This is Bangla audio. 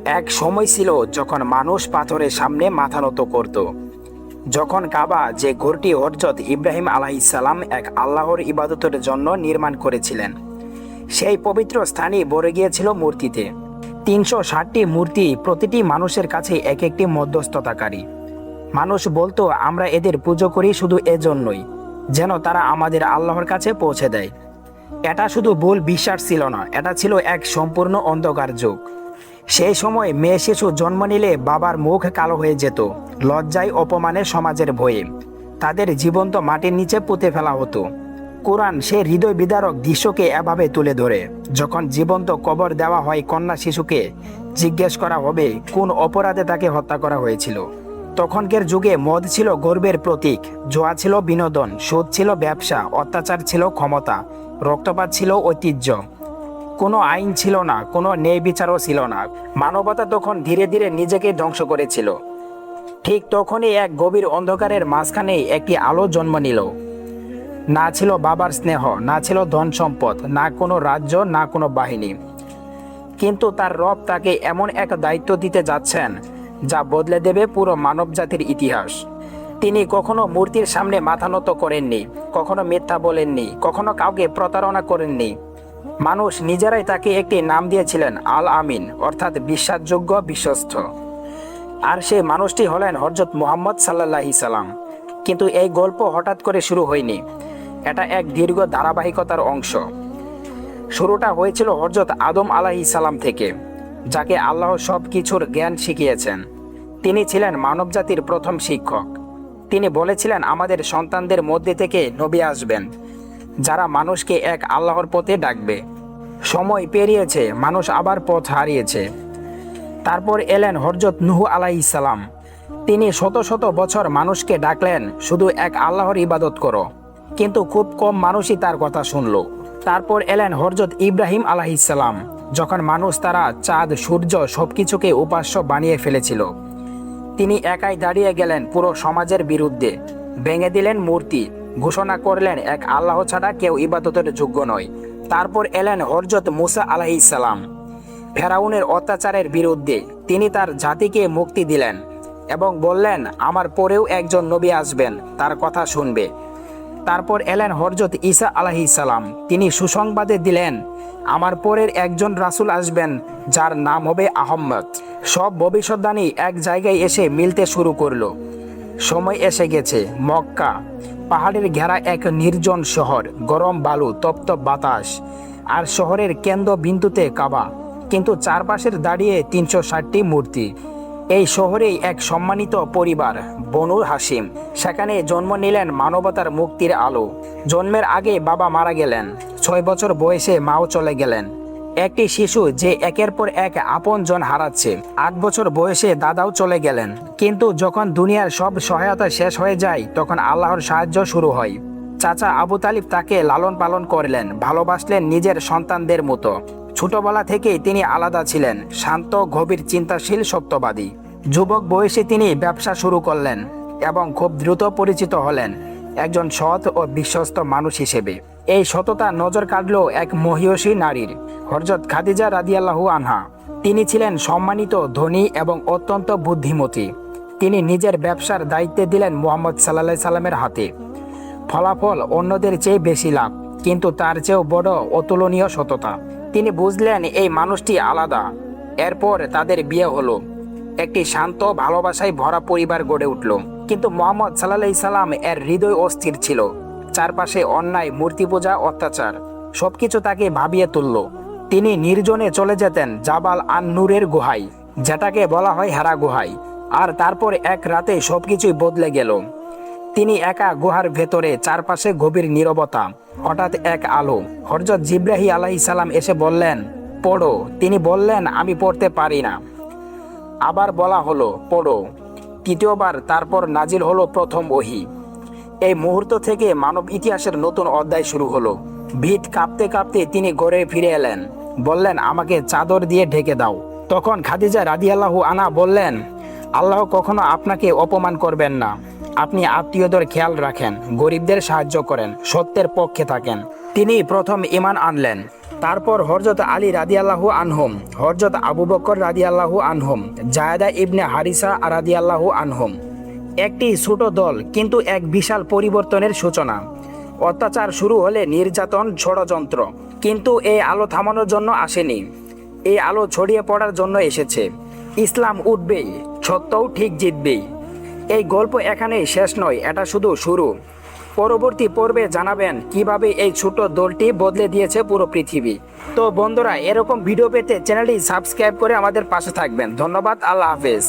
এক সময় ছিল যখন মানুষ পাথরের সামনে মাথা নত করত। যখন কাবা, যে ঘরটি হযরত ইব্রাহিম আলাইহিসসালাম এক আল্লাহর ইবাদতের জন্য নির্মাণ করেছিলেন, সেই পবিত্র স্থানই ভরে গিয়েছিল মূর্তিতে। ৩৬০টি মূর্তি, প্রতিটি মানুষের কাছে এক একটি মধ্যস্থতাকারী। মানুষ বলতো, আমরা এদের পুজো করি শুধু এজন্যই যেন তারা আমাদের আল্লাহর কাছে পৌঁছে দেয়। এটা শুধু ভুল বিশ্বাস ছিল না, এটা ছিল এক সম্পূর্ণ অন্ধকার যুগ। সেই সময় মেয়ে শিশু জন্ম নিলে বাবার মুখ কালো হয়ে যেত, লজ্জায় অপমানে সমাজের ভয়ে তাদের জীবন্ত মাটির নিচে পুঁতে ফেলা হতো। কোরআন সেই হৃদয় বিদারক দৃশ্যকে এভাবে তুলে ধরে, যখন জীবন্ত কবর দেওয়া হয় কন্যা শিশুকে, জিজ্ঞেস করা হবে কোন অপরাধে তাকে হত্যা করা হয়েছিল। তখনকার যুগে মদ ছিল গর্বের প্রতীক, জুয়া ছিল বিনোদন, সুদ ছিল ব্যবসা, অত্যাচার ছিল ক্ষমতা, রক্তপাত ছিল ঐতিহ্য। কোনো আইন ছিল না, কোনো ন্যায় বিচারও ছিল না। মানবতা তখন ধীরে ধীরে নিজেকে ধ্বংস করেছিল। ঠিক তখনই এক গভীর অন্ধকারের মাঝখানে একটি আলো জন্ম নিল। না ছিল বাবার স্নেহ, না ছিল ধন সম্পদ, না কোনো রাজ্য, না কোনো বাহিনী। কিন্তু তার রব তাকে এমন এক দায়িত্ব দিতে যাচ্ছেন যা বদলে দেবে পুরো মানব জাতির ইতিহাস। তিনি কখনো মূর্তির সামনে মাথা নত করেননি, কখনো মিথ্যা বলেননি, কখনো কাউকে প্রতারণা করেননি। মানুষ নিজেরাই তাকে একটি নাম দিয়েছিলেন, আল আমিন, অর্থাৎ বিশ্বাসযোগ্য, বিশ্বস্ত। আর সেই মানুষটি হলেন হযরত মুহাম্মদ সাল্লাল্লাহু সাল্লাম। কিন্তু এই গল্প হঠাৎ করে শুরু হয়নি, এটা এক দীর্ঘ ধারাবাহিকতার অংশ। শুরুটা হয়েছিল হযরত আদম আলাইহিস সালাম থেকে, যাকে আল্লাহ সব কিছুর জ্ঞান শিখিয়েছেন। তিনি ছিলেন মানবজাতির প্রথম শিক্ষক। তিনি বলেছিলেন, আমাদের সন্তানদের মধ্যে থেকে নবী আসবেন, যারা মানুষকে এক আল্লাহর পথে ডাকবে। সময় পেরিয়েছে, মানুষ আবার পথ হারিয়েছে। তারপর এলেন হযরত নূহ আলাইহিস সালাম। তিনি শত শত বছর মানুষকে ডাকলেন, শুধু এক আল্লাহর ইবাদত করো। কিন্তু খুব কম মানুষই তার কথা শুনল। তারপর এলেন হযরত ইব্রাহিম আলাইহিস সালাম, যখন মানুষ, তারা চাঁদ, সূর্য সবকিছুকে উপাস্য বানিয়ে ফেলেছিল। তিনি একাই দাঁড়িয়ে গেলেন পুরো সমাজের বিরুদ্ধে, ভেঙে দিলেন মূর্তি, ঘোষণা করলেন এক আল্লাহ ছাড়া কেউ ইবাদতের যোগ্য নয়। তারপর এলেন হযরত মূসা আলাইহিস সালাম। ফেরাউনের অত্যাচারের বিরুদ্ধে তিনি তার জাতিকে মুক্তি দিলেন এবং বললেন, আমার পরেও একজন নবী আসবেন, তার কথা শুনবে। তারপর এলেন হযরত ঈসা আলাইহিস সালাম। তিনি সুসংবাদে দিলেন, আমার পরের একজন রাসূল আসবেন, যার নাম হবে আহম্মদ। সব ভবিষ্যদ্বাণী এক জায়গায় এসে মিলতে শুরু করলো। সময় এসে গেছে। মক্কা, পাহাড়ের ঘেরা এক নির্জন শহর, গরম বালু, তপ্ত বাতাস, আর শহরের কেন্দ্রবিন্দুতে কাবা। কিন্তু চারপাশের দাঁড়িয়ে ৩৬০টি মূর্তি। এই শহরেই এক সম্মানিত পরিবার, বনু হাসিম। সেখানে জন্ম নিলেন মানবতার মুক্তির আলো। জন্মের আগে বাবা মারা গেলেন, ৬ বছর বয়সে মাও চলে গেলেন। একটি শিশু যে একের পর এক আপন জন হারাচ্ছে। ৮ বছর বয়সে দাদাও চলে গেলেন। কিন্তু যখন দুনিয়ার সব সহায়তা শেষ হয়ে যায়, তখন আল্লাহর সাহায্য শুরু হয়। চাচা আবু তালিব তাকে লালন পালন করলেন, ভালোবাসলেন নিজের সন্তানদের মতো। ছোটবেলা থেকেই তিনি আলাদা ছিলেন, শান্ত, গভীর চিন্তাশীল, সত্যবাদী। যুবক বয়সে তিনি ব্যবসা শুরু করলেন এবং খুব দ্রুত পরিচিত হলেন একজন সৎ ও বিশ্বস্ত মানুষ হিসেবে। এই সততা নজর কাটল এক মহিয়সী নারীর, হযরত খাদিজা রাদিয়াল্লাহু আনহা। তিনি ছিলেন সম্মানিত, ধনী এবং অত্যন্ত বুদ্ধিমতী। তিনি নিজের ব্যবসার দায়িত্ব দিলেন মুহাম্মদ সাল্লাল্লাহু সাল্লামের হাতে। ফলাফল অন্যদের চেয়ে বেশি লাভ, কিন্তু তার চেয়েও বড় অতুলনীয় সততা। তিনি বুঝলেন এই মানুষটি আলাদা। এরপর তাদের বিয়ে হলো। একটি শান্ত, ভালোবাসায় ভরা পরিবার গড়ে উঠল। কিন্তু মুহাম্মদ সাল্লাল্লাহু সাল্লাম এর হৃদয় অস্থির ছিল। চারপাশে অন্যায়, মূর্তি পূজা, অত্যাচার, সবকিছু তাকে ভাবিয়ে তুলল। তিনি নির্জনে চলে যেতেন জাবাল আন নূরের গুহায়, যেটাকে বলা হয় হেরা গুহায়। আর তারপর এক রাতে সবকিছুই বদলে গেল। তিনি একা গুহার ভেতরে, চারপাশে গভীর নীরবতা। হঠাৎ এক আলো। হযরত জিবরাইল আলাইহিস সালাম এসে বললেন, পড়ো। তিনি বললেন, আমি পড়তে পারি না। আবার বলা হলো, পড়ো। তৃতীয়বার। তারপর নাজিল হলো প্রথম ওহী। এই মুহূর্ত থেকে মানব ইতিহাসের নতুন অধ্যায় শুরু হলো। ভিত কাঁপতে কাঁপতে তিনি ঘরে ফিরে এলেন, বললেন, আমাকে চাদর দিয়ে ঢেকে দাও। তখন খাদিজা রাদিয়াল্লাহু আনহা বললেন, আল্লাহ কখনো আপনাকে অপমান করবেন না। আপনি আত্মীয়দের খেয়াল রাখেন, গরিবদের সাহায্য করেন, সত্যের পক্ষে থাকেন। তিনি প্রথম ঈমান আনলেন। তারপর হযরত আলী রাদিয়াল্লাহু আনহুম, হযরত আবু বকর রাদিয়াল্লাহু আনহুম, জায়েদা ইবনে হারিসা রাদিয়াল্লাহু আনহুম। একটি ছোট দল, কিন্তু এক বিশাল পরিবর্তনের সূচনা। অত্যাচার শুরু হলে নির্যাতন, ষড়যন্ত্র, কিন্তু এই আলো থামানোর জন্য আসেনি। এই আলো ছড়িয়ে পড়ার জন্য এসেছে। ইসলাম উঠবেই, সত্যও ঠিক জিতবেই। এই গল্প এখানেই শেষ নয়, এটা শুধু শুরু। পরবর্তী পর্বে জানাবেন কিভাবে এই ছোট দলটি বদলে দিয়েছে পুরো পৃথিবী। তো বন্ধুরা, এরকম ভিডিও পেতে চ্যানেলটি সাবস্ক্রাইব করে আমাদের পাশে থাকবেন। ধন্যবাদ, আল্লাহ হাফেজ।